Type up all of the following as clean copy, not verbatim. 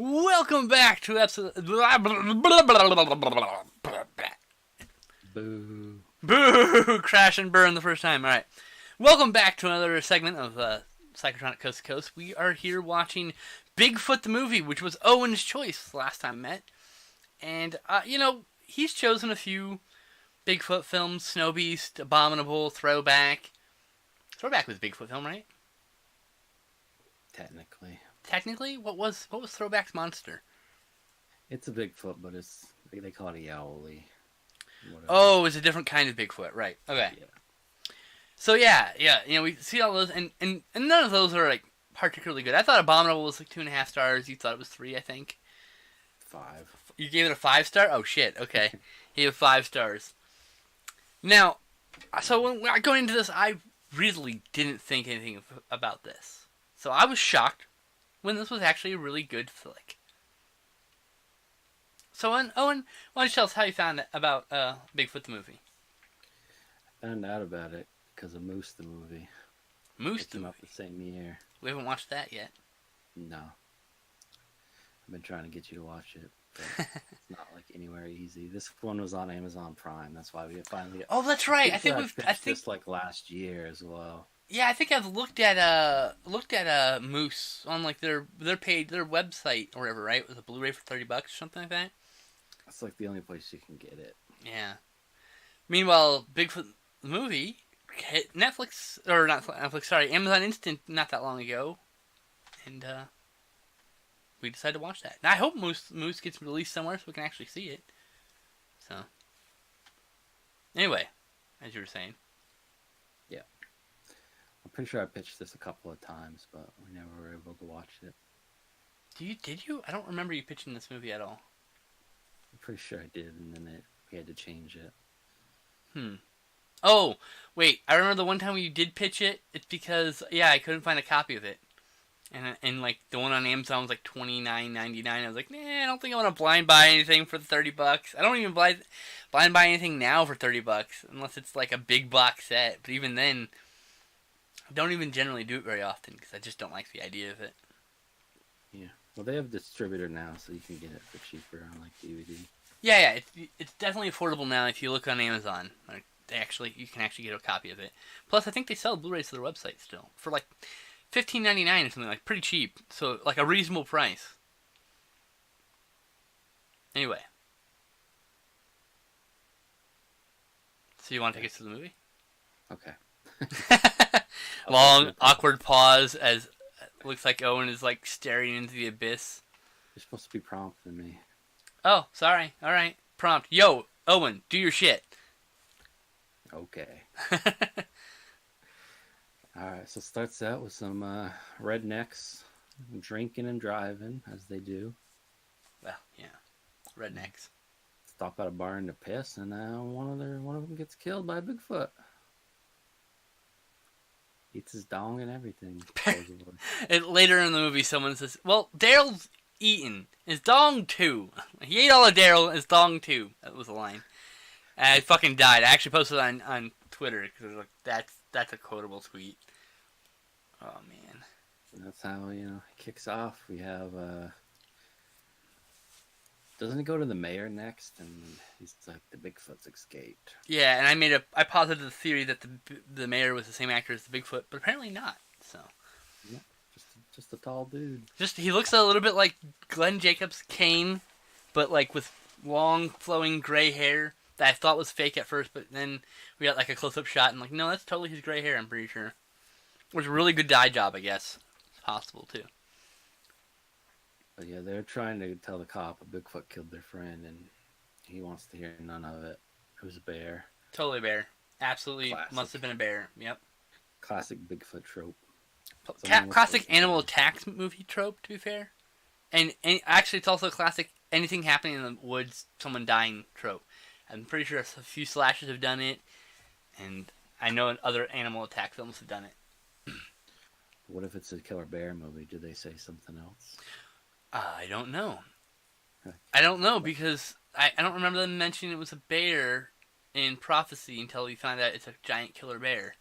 Welcome back to episode. Boo. Boo! Crash and burn the first time. All right. Welcome back to another segment of Psychotronic Coast to Coast. We are here watching Bigfoot the movie, which was Owen's choice last time we met. And, he's chosen a few Bigfoot films: Snow Beast, Abominable, Throwback. Throwback was a Bigfoot film, right? Technically. Technically? What was Throwback's monster? It's a Bigfoot, but they call it a Yowli. Whatever. Oh, it's a different kind of Bigfoot, right? Okay. Yeah. So yeah, we see all those, and none of those are like particularly good. I thought Abominable was like 2.5 stars. You thought it was 3, I think. 5. You gave it a 5-star? Oh shit. Okay, he had 5 stars. Now, so when going into this, I really didn't think anything about this. So I was shocked when this was actually a really good flick. So, Owen, why don't you tell us how you found about Bigfoot the movie? Found out about it because of Moose the movie. Moose It came out the same year. We haven't watched that yet. No. I've been trying to get you to watch it, but it's not like anywhere easy. This one was on Amazon Prime. That's why we finally. Oh, that's right. I think this like last year as well. Yeah, I think I've looked at Moose on like their website or whatever, right? With a Blu-ray for $30 or something like that. That's like the only place you can get it. Yeah. Meanwhile, Bigfoot the movie hit Netflix, or not Netflix, sorry, Amazon Instant not that long ago, and we decided to watch that. Now I hope Moose gets released somewhere so we can actually see it. So, anyway, as you were saying. Yeah. I'm pretty sure I pitched this a couple of times, but we never were able to watch it. Did you? I don't remember you pitching this movie at all. I'm pretty sure I did, and then we had to change it. Oh, wait, I remember the one time you did pitch it, it's because, I couldn't find a copy of it. And like, the one on Amazon was like $29.99. I was like, I don't think I want to blind buy anything for $30. I don't even blind buy anything now for $30, unless it's like a big box set. But even then, I don't even generally do it very often, because I just don't like the idea of it. Yeah. Well, they have a distributor now, so you can get it for cheaper on like DVD. Yeah, it's definitely affordable now if you look on Amazon. Like, you can actually get a copy of it. Plus, I think they sell Blu-rays to their website still for like $15.99 or something, like pretty cheap. So like a reasonable price. Anyway, so you want to take us to the movie? Okay. Long, awkward pause as it looks like Owen is like staring into the abyss. You're supposed to be prompting me. Oh, sorry. All right. Prompt. Yo, Owen, do your shit. Okay. Alright, so it starts out with some rednecks drinking and driving, as they do. Well, yeah. Rednecks. Stop at a barn to piss, and one of them gets killed by Bigfoot. Eats his dong and everything. Later in the movie, someone says, well, Daryl's eaten. His dong too. He ate all of Daryl, his dong too. That was the line. And I fucking died. I actually posted it on Twitter, because it was like, that's a quotable tweet. Oh, man. And that's how, it kicks off. We have, doesn't he go to the mayor next? And he's like, the Bigfoot's escaped. Yeah, and I posited the theory that the mayor was the same actor as the Bigfoot, but apparently not, so. Yeah, just a tall dude. He looks a little bit like Glenn Jacobs' Kane, but like with long, flowing gray hair that I thought was fake at first, but then we got like a close-up shot and like, no, that's totally his gray hair, I'm pretty sure. It was a really good dye job, I guess. It's possible, too. But yeah, they're trying to tell the cop a Bigfoot killed their friend, and he wants to hear none of it. It was a bear. Totally a bear. Absolutely Classic. must have been a bear. Yep. Classic Bigfoot trope. Classic animal attacks movie trope, to be fair. And actually, it's also a classic anything happening in the woods, someone dying trope. I'm pretty sure a few slashers have done it, and I know other animal attack films have done it. What if it's a killer bear movie? Do they say something else? I don't know. I don't know, because I don't remember them mentioning it was a bear in Prophecy until you find out it's a giant killer bear.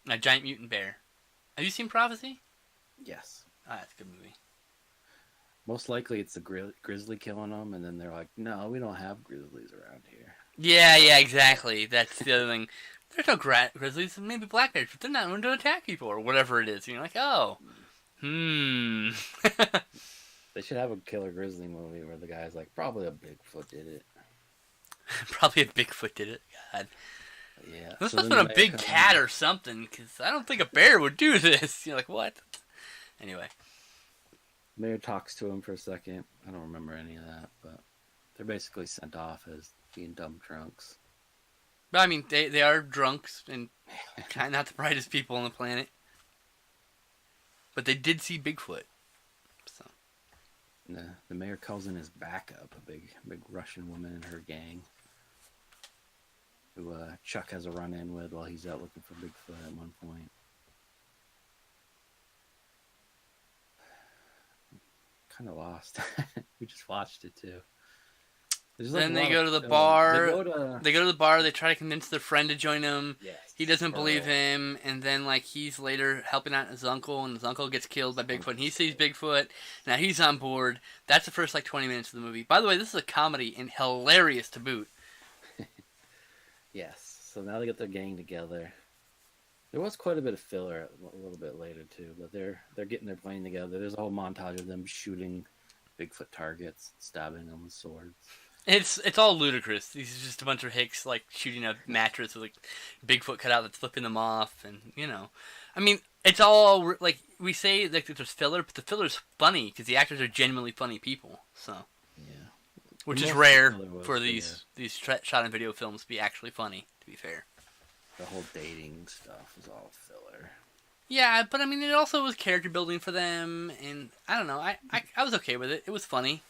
A giant mutant bear. Have you seen Prophecy? Yes. Ah, that's a good movie. Most likely, it's the grizzly killing them, and then they're like, "No, we don't have grizzlies around here." Yeah, exactly. That's the other thing. There's no grizzlies, maybe black bears, but they're not going to attack people or whatever it is. And you're like, oh, hmm. They should have a killer grizzly movie where the guy's like, "Probably a Bigfoot did it." Probably a Bigfoot did it. God. Yeah. This So must then have the been a mayor big comes cat in. or something, because I don't think a bear would do this. You're like, what? Anyway. Mayor talks to him for a second. I don't remember any of that, but they're basically sent off as being dumb drunks. But I mean, they are drunks and kind of not the brightest people on the planet. But they did see Bigfoot. So. The mayor calls in his backup, a big Russian woman and her gang, who Chuck has a run-in with while he's out looking for Bigfoot at one point. Kind of lost. We just watched it too. Then they go to the bar. They go to the bar. They try to convince their friend to join him. Yes, He doesn't believe him, and then like he's later helping out his uncle, and his uncle gets killed by Bigfoot. And he sees Bigfoot. Now he's on board. That's the first like 20 minutes of the movie. By the way, this is a comedy and hilarious to boot. Yes. So now they get their gang together. There was quite a bit of filler a little bit later too, but they're getting their plane together. There's a whole montage of them shooting Bigfoot targets, stabbing them with swords. It's all ludicrous. These are just a bunch of hicks like shooting a mattress with like Bigfoot cut out that's flipping them off, and I mean, it's all like we say like there's filler, but the filler's funny because the actors are genuinely funny people. So Yeah. which is Most rare filler was for these shot and video films to be actually funny. To be fair. The whole dating stuff was all filler. Yeah, but I mean, it also was character building for them, and I don't know. I was okay with it. It was funny.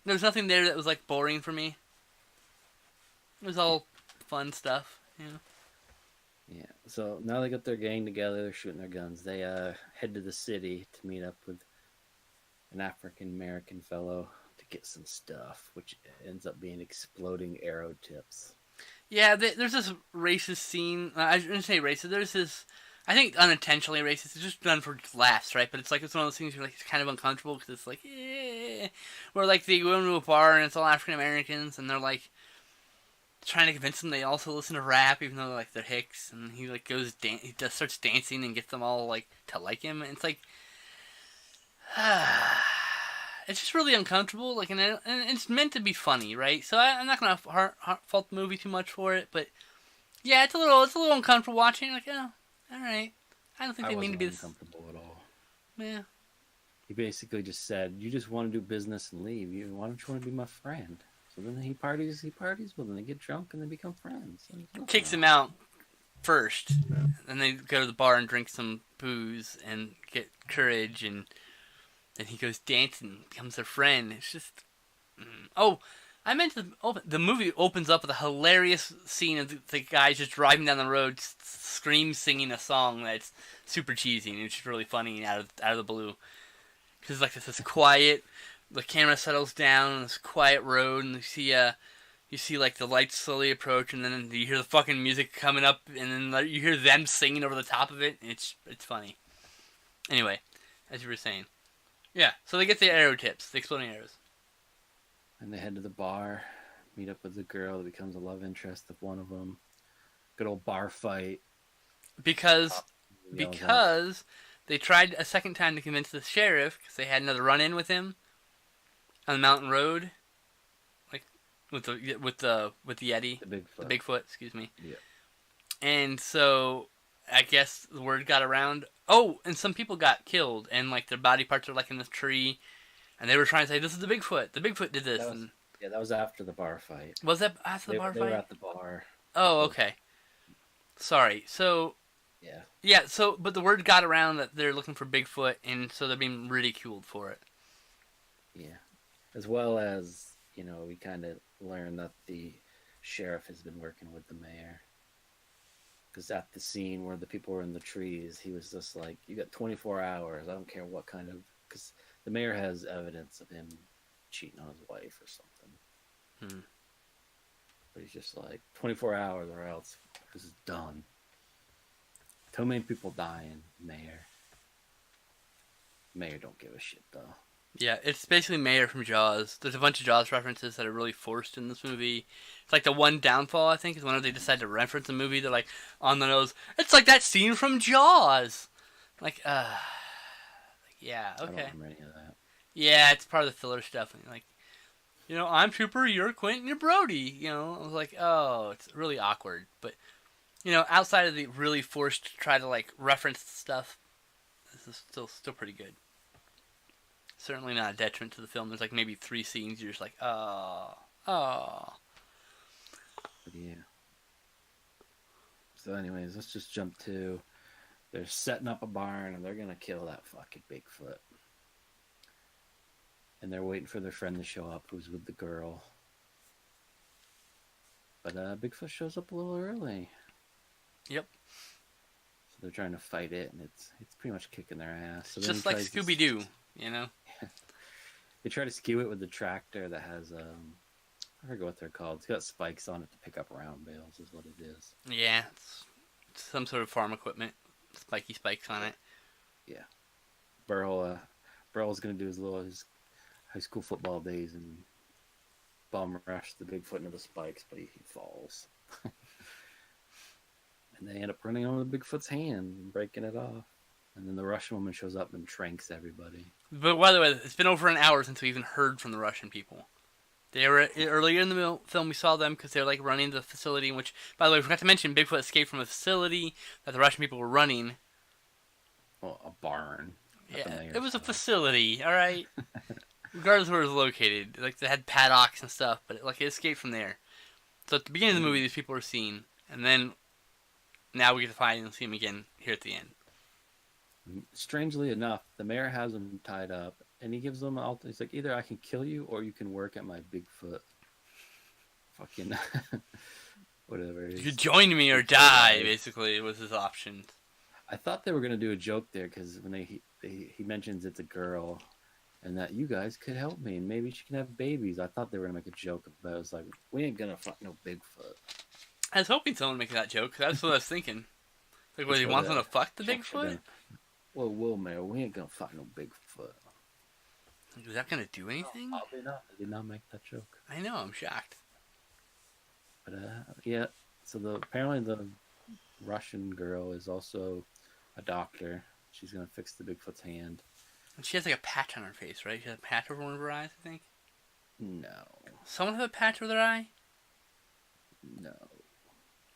There was nothing there that was like boring for me. It was all fun stuff, Yeah. So now they got their gang together. They're shooting their guns. They head to the city to meet up with an African American fellow to get some stuff, which ends up being exploding arrow tips. Yeah, there's this racist scene. I didn't say racist. There's this, I think unintentionally racist. It's just done for laughs, right? But it's like it's one of those things where like it's kind of uncomfortable because it's like, where like they go into a bar and it's all African Americans and they're like trying to convince them they also listen to rap even though they're hicks, and he like he just starts dancing and gets them all like to like him, and it's like, it's just really uncomfortable. Like, and it's meant to be funny, right? So I'm not gonna fault the movie too much for it, but yeah, it's a little uncomfortable watching. Like, oh, all right. I don't think they mean to be this uncomfortable at all. Yeah. He basically just said, "You just want to do business and leave. Why don't you want to be my friend?" So then he parties with them. They get drunk and they become friends. Kicks him out first, then they go to the bar and drink some booze and get courage, and then he goes dancing, becomes their friend. It's just, oh, I meant the movie opens up with a hilarious scene of the guys just driving down the road, scream singing a song that's super cheesy and it's just really funny out of the blue. Because like this quiet, the camera settles down on this quiet road, and you see like the lights slowly approach, and then you hear the fucking music coming up, and then you hear them singing over the top of it. And it's funny. Anyway, as you were saying, yeah. So they get the arrow tips, the exploding arrows. And they head to the bar, meet up with the girl that becomes a love interest of one of them. Good old bar fight. Because they tried a second time to convince the sheriff, because they had another run-in with him on the mountain road, like with the Yeti, the Bigfoot, excuse me. Yeah. And so I guess the word got around. Oh, and some people got killed, and like their body parts are like in this tree. And they were trying to say, this is the Bigfoot. The Bigfoot did this. That was after the bar fight. Was that after the bar fight? They were at the bar. Oh, okay. Sorry. So... Yeah. Yeah, but the word got around that they're looking for Bigfoot, and so they're being ridiculed for it. Yeah. As well as, we kind of learned that the sheriff has been working with the mayor. Because at the scene where the people were in the trees, he was just like, you got 24 hours. I don't care what kind of... Because the mayor has evidence of him cheating on his wife or something. But he's just like, 24 hours or else this is done. Too many people dying, mayor. Mayor don't give a shit, though. Yeah, it's basically Mayor from Jaws. There's a bunch of Jaws references that are really forced in this movie. It's like the one downfall, I think, is whenever they decide to reference a movie, they're like, on the nose, it's like that scene from Jaws! Like, yeah, I don't okay. remember any of that. Yeah, it's part of the filler stuff. And like, I'm Trooper, you're Quentin, you're Brody. I was like, oh, it's really awkward. But, outside of the really forced to try to, like, reference stuff, this is still pretty good. Certainly not a detriment to the film. There's, like, maybe 3 scenes you're just like, oh. But yeah. So anyways, let's just jump to, they're setting up a barn and they're going to kill that fucking Bigfoot. And they're waiting for their friend to show up who's with the girl. But Bigfoot shows up a little early. Yep. So they're trying to fight it, and it's pretty much kicking their ass. So just like Scooby-Doo, They try to skew it with the tractor that has, I forget what they're called. It's got spikes on it to pick up round bales is what it is. Yeah, it's some sort of farm equipment. Spiky spikes on it. Yeah. Burrell's going to do his high school football days and bum rush the Bigfoot into the spikes, but he falls. And they end up running over the Bigfoot's hand and breaking it off. And then the Russian woman shows up and tranks everybody. But by the way, it's been over an hour since we even heard from the Russian people. They were earlier in the film. We saw them because they were like running the facility, in which, by the way, we forgot to mention Bigfoot escaped from a facility that the Russian people were running. Well, a barn. Yeah, it was a facility. All right, regardless of where it was located, like they had paddocks and stuff, but it escaped from there. So at the beginning of the movie, these people were seen, and then now we get to find and see them again here at the end. Strangely enough, the mayor has them tied up, and he gives them he's like, either I can kill you or you can work at my Bigfoot. Fucking whatever. You join me or die, basically, was his option. I thought they were gonna do a joke there because when he mentions it's a girl, and that you guys could help me and maybe she can have babies. I thought they were gonna make a joke about it. I was like, we ain't gonna fuck no Bigfoot. I was hoping someone would make that joke. That's what I was thinking. Like, what, he wants them to fuck the Bigfoot? Well, Mayor, we ain't gonna fuck no Bigfoot. Is that gonna do anything? Probably not. They did not make that joke. I know, I'm shocked. But yeah. So apparently the Russian girl is also a doctor. She's gonna fix the Bigfoot's hand. And she has like a patch on her face, right? She has a patch over one of her eyes, I think. No. Someone have a patch over their eye? No.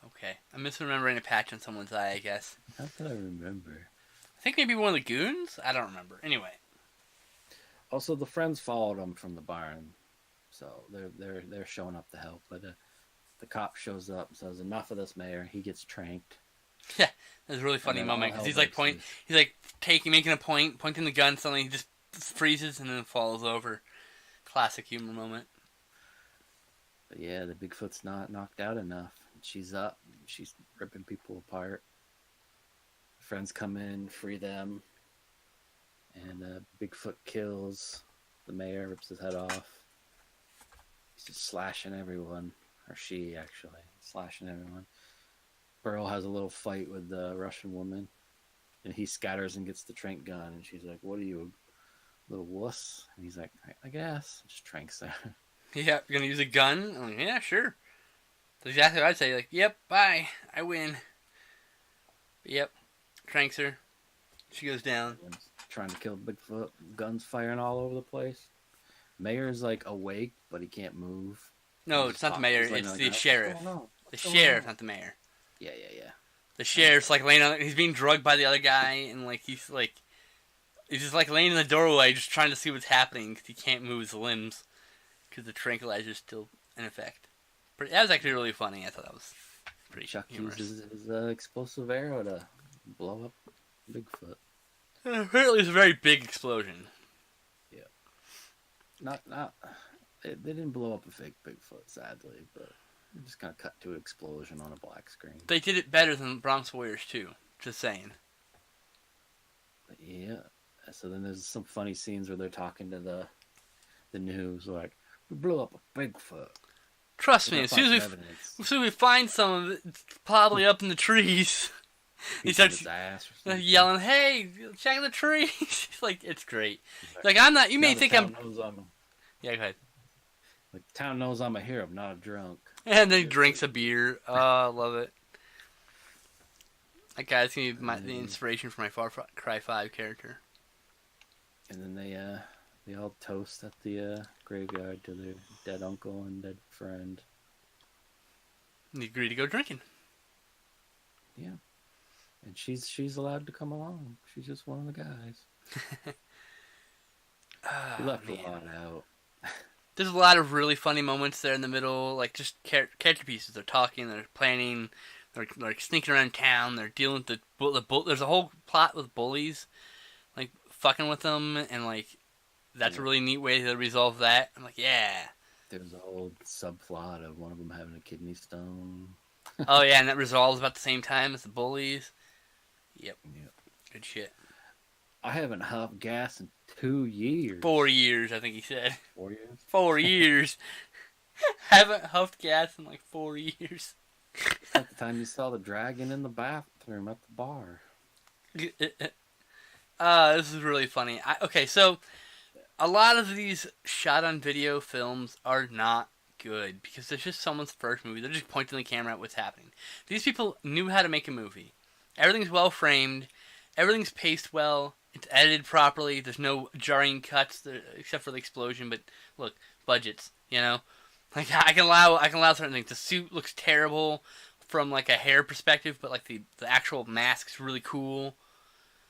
Okay, I'm misremembering a patch on someone's eye, I guess. How can I remember? I think maybe one of the goons? I don't remember. Anyway. Also, the friends followed them from the barn, so they're showing up to help. But the cop shows up and says, "Enough of this, Mayor." He gets tranked. Yeah, that's a really funny moment because he's like making a point, pointing the gun. Suddenly, he just freezes and then falls over. Classic humor moment. But yeah, the Bigfoot's not knocked out enough. She's up. She's ripping people apart. Friends come in, free them, and Bigfoot kills the mayor, rips his head off. He's just slashing everyone, or she actually slashing everyone. Burl has a little fight with the Russian woman, and he scatters and gets the trank gun, and she's like, "What are you, a little wuss?" And he's like, "I guess." Just tranks her. Yeah, you're gonna use a gun? I'm like, yeah, sure. That's exactly what I'd say. Like, yep, bye, I win. But yep. Tranks her. She goes down. Trying to kill Bigfoot. Guns firing all over the place. Mayor's like awake, but he can't move. No, it's not the mayor. It's the sheriff. The sheriff, not the mayor. Yeah. The sheriff's like laying on. He's being drugged by the other guy, and like he's just like laying in the doorway, just trying to see what's happening because he can't move his limbs because the tranquilizer's still in effect. That was actually really funny. I thought that was pretty. Chuck humorous. uses his explosive arrow to blow up Bigfoot. Apparently, it's a very big explosion. Yeah. Not. They didn't blow up a fake Bigfoot, sadly, but they just kind of cut to an explosion on a black screen. They did it better than Bronx Warriors 2. Just saying. But yeah. So then there's some funny scenes where they're talking to the news, like, "We blew up a Bigfoot." Trust me, as soon as we find some of it, it's probably up in the trees. He Piece of starts his ass or something. yelling, "Hey, check the tree!" Like it's great. He's Like I'm not. You now may the think town I'm. knows I'm Yeah, go ahead. like the town knows I'm a hero. I'm not a drunk. And then he Yes, drinks sir. a beer. Oh, I love it. That guy's gonna be And the then, inspiration for my Far Cry 5 character. and then they all toast at the graveyard to their dead uncle and dead friend. They agree to go drinking. Yeah, and she's allowed to come along. She's just one of the guys. He left a lot out. There's a lot of really funny moments there in the middle, like just character pieces. They're talking, they're planning, they're like sneaking around town. They're dealing with there's a whole plot with bullies, like fucking with them, and like that's a really neat way to resolve that. I'm like, yeah. There's a whole subplot of one of them having a kidney stone. Oh yeah, and that resolves about the same time as the bullies. Yep. Yep. Good shit. I haven't huffed gas in 2 years. 4 years, I think he said. 4 years? 4 years. Haven't huffed gas in like 4 years. At the time you saw the dragon in the bathroom at the bar. This is really funny. Okay, so a lot of these shot on video films are not good because it's just someone's first movie. They're just pointing the camera at what's happening. These people knew how to make a movie. Everything's well framed. Everything's paced well. It's edited properly. There's no jarring cuts except for the explosion. But look, budgets. You know, like I can allow certain things. The suit looks terrible from like a hair perspective, but like the actual mask's really cool.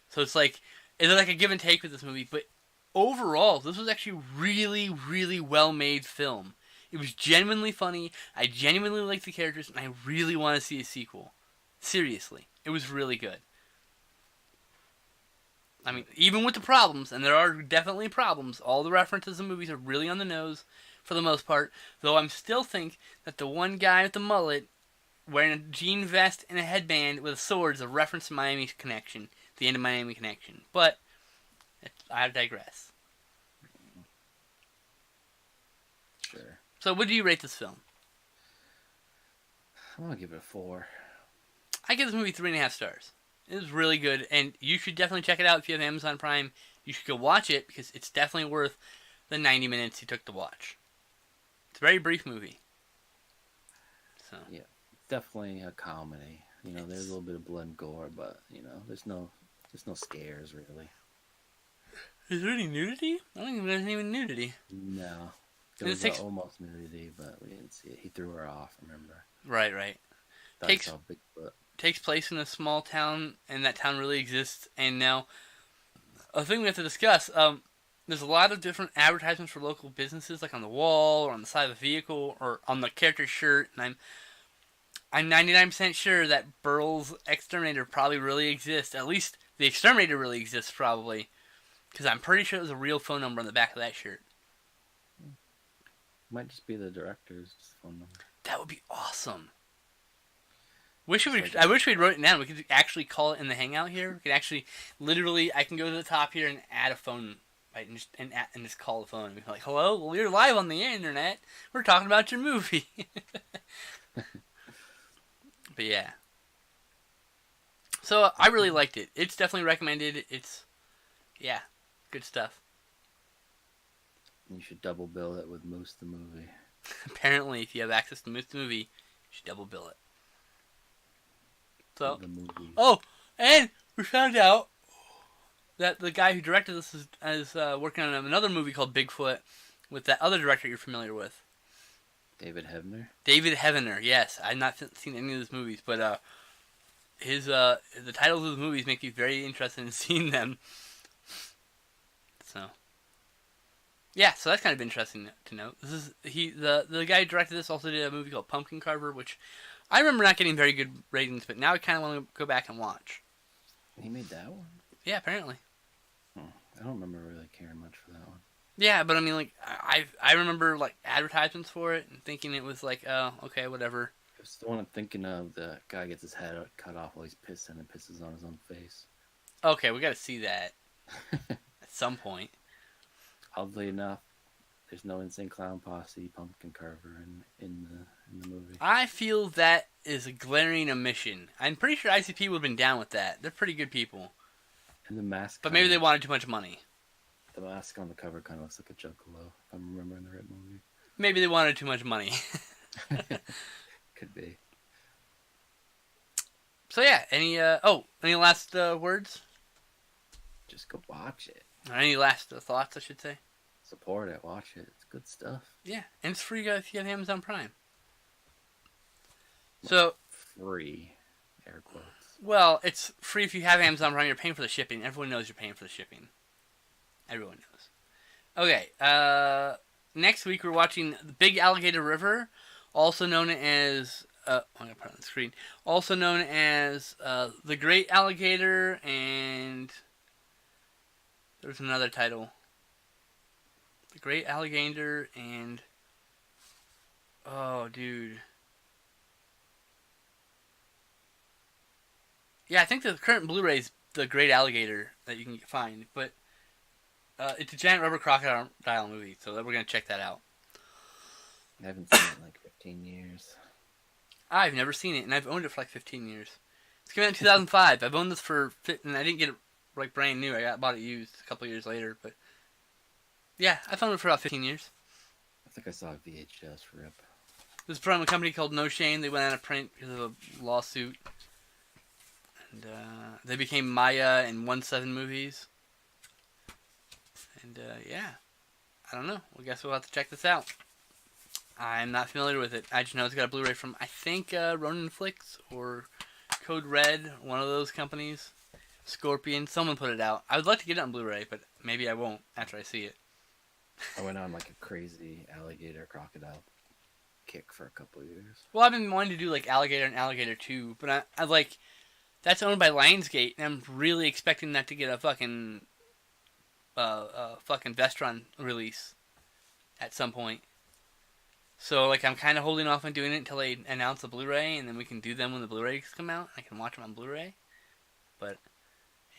So it's like a give and take with this movie. But overall, this was actually really, really well made film. It was genuinely funny. I genuinely liked the characters, and I really want to see a sequel. Seriously, it was really good. I mean, even with the problems, and there are definitely problems, all the references in movies are really on the nose for the most part. Though I still think that the one guy with the mullet, wearing a jean vest and a headband with a sword, is a reference to Miami Connection, the end of Miami Connection. But I digress. Sure. So, what do you rate this film? I'm gonna give it a 4. I give this movie 3.5 stars. It was really good, and you should definitely check it out if you have Amazon Prime. You should go watch it because it's definitely worth the 90 minutes you took to watch. It's a very brief movie. So yeah, definitely a comedy. You know, there's a little bit of blood and gore, but you know, there's no scares really. Is there any nudity? I don't think there's any nudity. No, there was almost nudity, but we didn't see it. He threw her off. Remember? Right. Thought he saw Bigfoot. Takes place in a small town, and that town really exists. And now, a thing we have to discuss. There's a lot of different advertisements for local businesses, like on the wall or on the side of the vehicle or on the character's shirt. And I'm 99% sure that Burl's Exterminator probably really exists. At least the Exterminator really exists, probably, because I'm pretty sure there's a real phone number on the back of that shirt. Might just be the director's phone number. That would be awesome. I wish we'd wrote it down. We could actually call it in the hangout here. We could actually, literally, I can go to the top here and add a phone, right, and just call the phone. And be like, hello, well, you're live on the internet. We're talking about your movie. But yeah. So I really liked it. It's definitely recommended. It's, yeah, good stuff. You should double bill it with Moose the movie. Apparently, if you have access to Moose the movie, you should double bill it. So, and we found out that the guy who directed this is working on another movie called Bigfoot with that other director you're familiar with. David Heavener? David Heavener, yes. I've not seen any of his movies, but the titles of the movies make me very interested in seeing them. So, yeah, so that's kind of interesting to note. This is the guy who directed this also did a movie called Pumpkin Carver, which I remember not getting very good ratings, but now I kind of want to go back and watch. He made that one? Yeah, apparently. I don't remember really caring much for that one. Yeah, but I mean, like, I remember, like, advertisements for it and thinking it was like, oh, okay, whatever. It's the one I'm thinking of. The guy gets his head cut off while he's pissing and pisses on his own face. Okay, we gotta see that at some point. Oddly enough, There's no Insane Clown Posse, Pumpkin Carver in the movie. I feel that is a glaring omission. I'm pretty sure ICP would have been down with that. They're pretty good people. And the mask. But maybe they wanted too much money. The mask on the cover kind of looks like a Juggalo, if I'm remembering the right movie. Maybe they wanted too much money. Could be. So yeah, any last words? Just go watch it. Or any last thoughts, I should say? Support it. Watch it. It's good stuff. Yeah, and it's free if you have Amazon Prime. So free, air quotes. Well, it's free if you have Amazon Prime. You're paying for the shipping. Everyone knows you're paying for the shipping. Everyone knows. Okay. Next week we're watching The Big Alligator River, also known as I'm gonna put it on the screen. Also known as The Great Alligator, and there's another title. The Great Alligator and oh, dude. Yeah, I think the current Blu-ray is The Great Alligator that you can find, but it's a giant rubber crocodile movie, so we're going to check that out. I haven't seen it in like 15 years. I've never seen it, and I've owned it for like 15 years. It's came out in 2005. I've owned this and I didn't get it like brand new. I bought it used a couple years later, but yeah, I've owned it for about 15 years. I think I saw a VHS rip. This is from a company called No Shame. They went out of print because of a lawsuit. And they became Maya and 1-7 movies. And yeah, I don't know. I guess we'll have to check this out. I'm not familiar with it. I just know it's got a Blu-ray from, I think, Ronin Flicks or Code Red, one of those companies. Scorpion, someone put it out. I would like to get it on Blu-ray, but maybe I won't after I see it. I went on like a crazy alligator crocodile kick for a couple years. Well, I've been wanting to do like Alligator and Alligator 2, but I like, that's owned by Lionsgate, and I'm really expecting that to get a fucking Vestron release at some point. So, like, I'm kind of holding off on doing it until they announce the Blu-ray, and then we can do them when the Blu-rays come out. I can watch them on Blu-ray. But,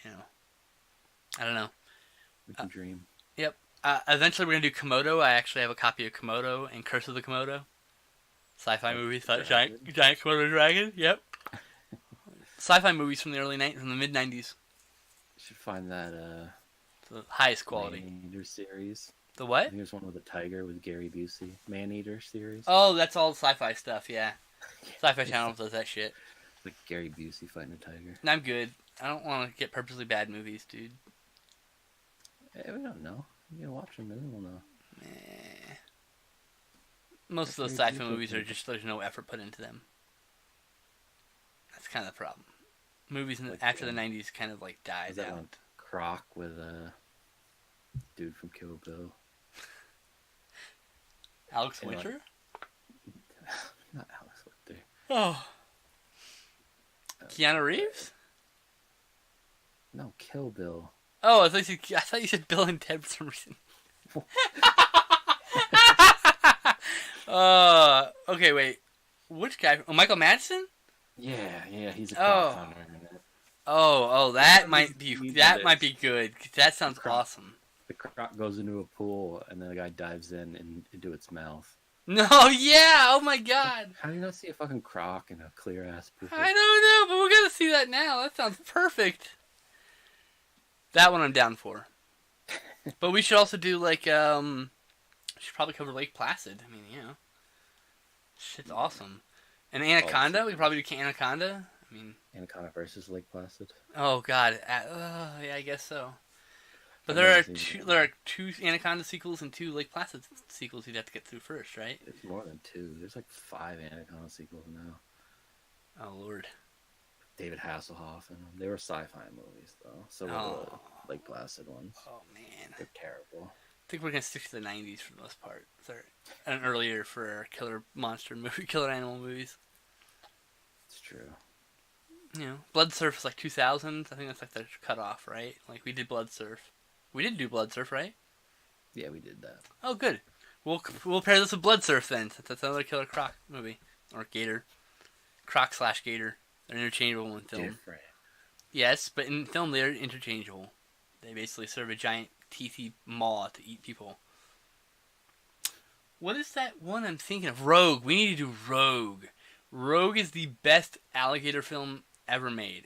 you know, I don't know. We can dream. Yep. Eventually we're going to do Komodo. I actually have a copy of Komodo and Curse of the Komodo. Sci-fi movies about giant Komodo dragon. Yep. Sci-fi movies from the mid-90s. You should find that, the highest quality. Man-Eater series. The I what? think there's one with a tiger with Gary Busey. Man-Eater series. Oh, that's all sci-fi stuff, yeah. Sci-fi Channel does that shit. Like Gary Busey fighting a tiger. I'm good. I don't want to get purposely bad movies, dude. Hey, we don't know. You can watch them and then we'll know. Most of those sci-fi movies are just, there's no effort put into them. That's kind of the problem. Movies after the 90s kind of like died out. One Croc with a dude from Kill Bill. Alex Winter? Not Alex Winter. Oh. Keanu Reeves? No, Kill Bill. Oh, I thought you said Bill and Ted for some reason. Okay, wait. Which guy? Oh, Michael Madsen? Yeah, he's a croc hunter in it. Oh, that might be good. That sounds awesome. The croc goes into a pool, and then the guy dives into its mouth. No, yeah! Oh my god! How do you not see a fucking croc in a clear-ass pool? I don't know, but we're gonna see that now. That sounds perfect. That one I'm down for. But we should also do, like, should probably cover Lake Placid. I mean, you know. Shit's awesome. And Anaconda? We could probably do Anaconda. I mean... Anaconda versus Lake Placid? Oh, God. Yeah, I guess so. But there are two Anaconda sequels and 2 Lake Placid sequels you'd have to get through first, right? It's more than 2. There's like 5 Anaconda sequels now. Oh, Lord. David Hasselhoff and them. They were sci-fi movies, though. So were the Lake Placid ones. Oh, man. They're terrible. I think we're going to stick to the 90s for the most part. And earlier for our killer animal movies. It's true. You know, Blood Surf is like 2000s. I think that's like the cutoff, right? Like, we did Blood Surf. We did do Blood Surf, right? Yeah, we did that. Oh, good. We'll pair this with Blood Surf then, since that's another killer croc movie. Or gator. Croc/gator. They're interchangeable in film. Different. Yes, but in film they're interchangeable. They basically serve a giant teethy maw to eat people. What is that one I'm thinking of? Rogue. We need to do Rogue. Rogue is the best alligator film ever made.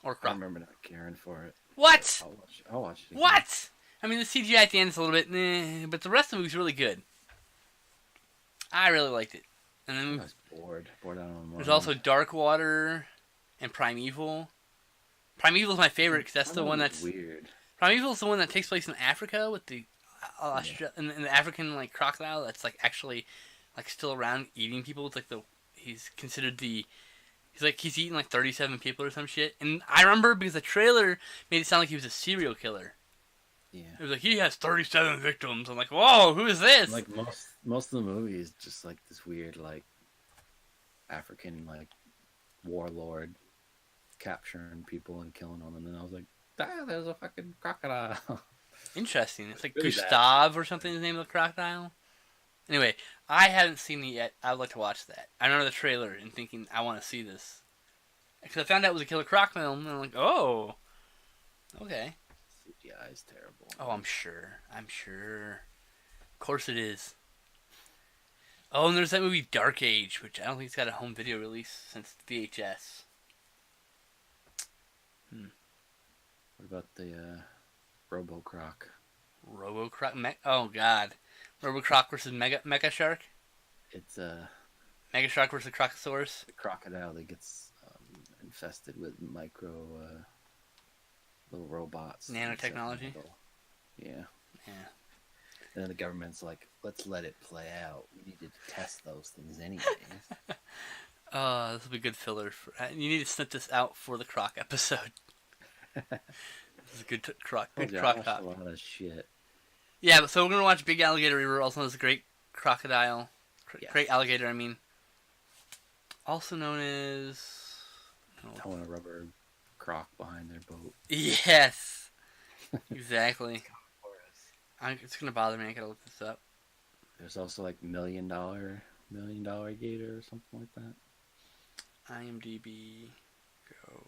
Or I remember not caring for it. What? I'll watch it again. What? I mean, the CGI at the end is a little bit, but the rest of the movie's really good. I really liked it. And then I was bored out of my mind. there's also Dark Water and Primeval. Primeval is my favorite because that's the one that's weird. Primeval is the one that takes place in Africa with the and the African like crocodile that's like actually like still around eating people. It's like he's considered he's eaten like 37 people or some shit. And I remember because the trailer made it sound like he was a serial killer. Yeah. It was like, he has 37 victims. I'm like, whoa, who is this? Like most of the movie is just like this weird like African like warlord capturing people and killing them, and then I was like, there's a fucking crocodile. Interesting. It's like really Gustav or something, the name of the crocodile. Anyway, I haven't seen it yet. I'd like to watch that. I remember the trailer and thinking, I want to see this. Because I found out it was a killer croc film, and I'm like, oh, okay. CGI is terrible. Oh, I'm sure. Of course it is. Oh, and there's that movie Dark Age, which I don't think it's got a home video release since VHS. What about the Robo-Croc? Robo-Croc? Oh, God. Robo-Croc versus Mega Shark? It's Mega Shark versus Crocosaurus? the crocodile that gets infested with little robots. Nanotechnology? Yeah. Yeah. And then the government's like, let's let it play out. We need to test those things anyways. Oh, this will be good filler. You need to snip this out for the Croc episode. This is a good Croc talk. A lot of shit. Yeah, so we're going to watch Big Alligator River, also known as the Great Crocodile. Yes. Great Alligator, I mean. Also known as... Towing a rubber croc behind their boat. Yes! Exactly. It's going to bother me. I got to look this up. There's also like $1 million gator or something like that. IMDb. Go.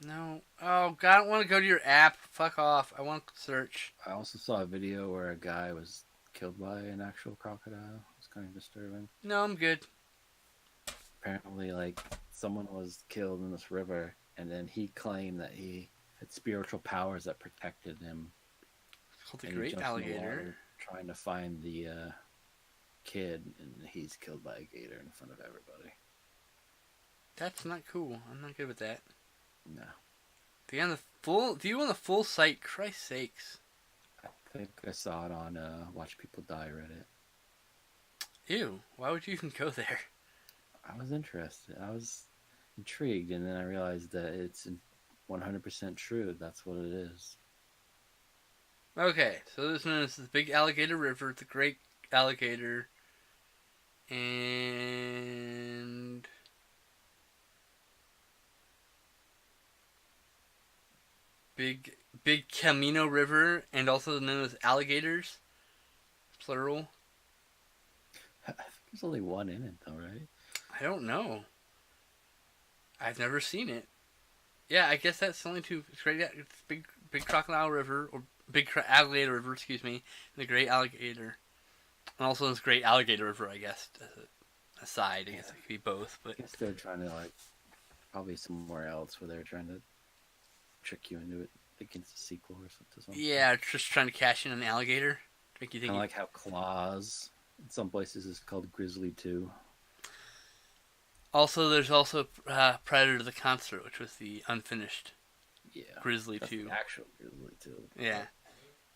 No. Oh, God, I don't want to go to your app. Fuck off. I want to search. I also saw a video where a guy was killed by an actual crocodile. It's kind of disturbing. No, I'm good. Apparently, like, someone was killed in this river, and then he claimed that he had spiritual powers that protected him. It's called the Great Alligator. Trying to find the kid, and he's killed by a gator in front of everybody. That's not cool. I'm not good with that. No. View on the full site, Christ's sakes. I think I saw it on Watch People Die Reddit. Ew, why would you even go there? I was interested. I was intrigued, and then I realized that it's 100% true. That's what it is. Okay, so this one is the Big Alligator River, the Great Alligator, and... Big Camino River, and also known as alligators, plural. I think there's only one in it, though, right? I don't know. I've never seen it. Yeah, I guess that's only two. It's Big Crocodile River, or Big Alligator River, excuse me, and the Great Alligator. And also this Great Alligator River, I guess, aside. I guess it could be both. But I guess they're trying to, like, probably somewhere else where they're trying to trick you into it, thinking it's a sequel or something. Yeah, just trying to cash in on the alligator. Make you think. Kind of like how Claws, in some places, is called Grizzly 2. Also, there's also Predator the Concert, which was the unfinished Grizzly that's 2. The actual Grizzly 2. Yeah.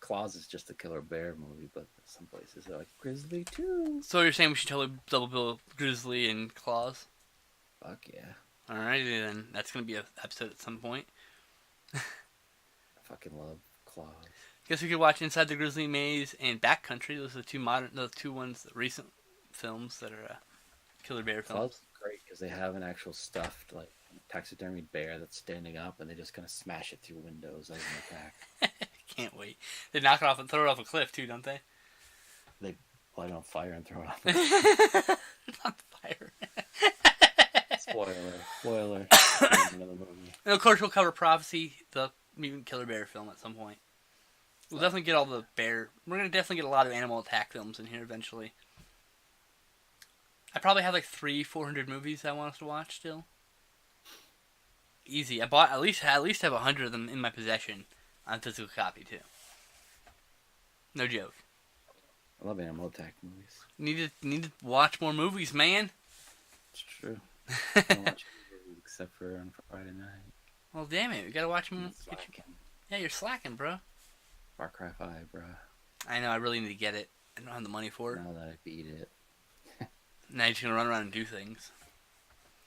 Claws is just a killer bear movie, but some places they're like Grizzly 2. So you're saying we should totally double bill Grizzly and Claws? Fuck yeah. Alrighty then. That's going to be an episode at some point. I fucking love Claws. Guess we could watch Inside the Grizzly Maze and Backcountry. Those are the two recent films that are killer bear films. Claws is great because they have an actual stuffed, like, taxidermy bear that's standing up, and they just kind of smash it through windows as an attack. Can't wait. They knock it off and throw it off a cliff too, don't they? They light it on fire and throw it off. It's on fire. Spoiler. Another movie. And of course, we'll cover Prophecy, the mutant killer bear film, at some point. We'll definitely get all the bear. We're gonna definitely get a lot of animal attack films in here eventually. I probably have like 400 movies I want us to watch still. Easy. I bought at least have 100 of them in my possession on physical copy too. No joke. I love animal attack movies. Need to watch more movies, man. It's true. I don't watch movies except for on Friday night. Well, damn it, we gotta watch more. Slacking. Yeah, you're slacking, bro. Far Cry 5, bro. I know. I really need to get it. I don't have the money for it. Now that I beat it, Now you're just gonna run around and do things.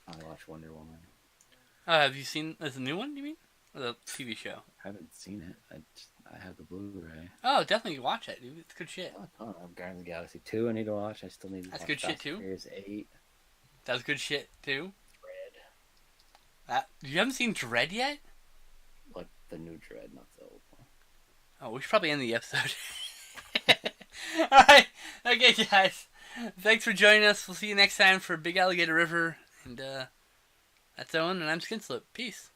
I watch Wonder Woman. Oh, have you seen the new one? You mean, or the TV show? I haven't seen it. I have the Blu-ray. Oh, definitely watch it, dude. It's good shit. I have Guardians of the Galaxy 2 I need to watch. I still need to That's watch good shit, Fast too. and Furious 8. That was good shit too. Dread. You haven't seen Dread yet? Like the new Dread, not the old one. Oh, we should probably end the episode. Alright. Okay, guys. Thanks for joining us. We'll see you next time for Big Alligator River. And, that's Owen, and I'm Skinslip. Peace.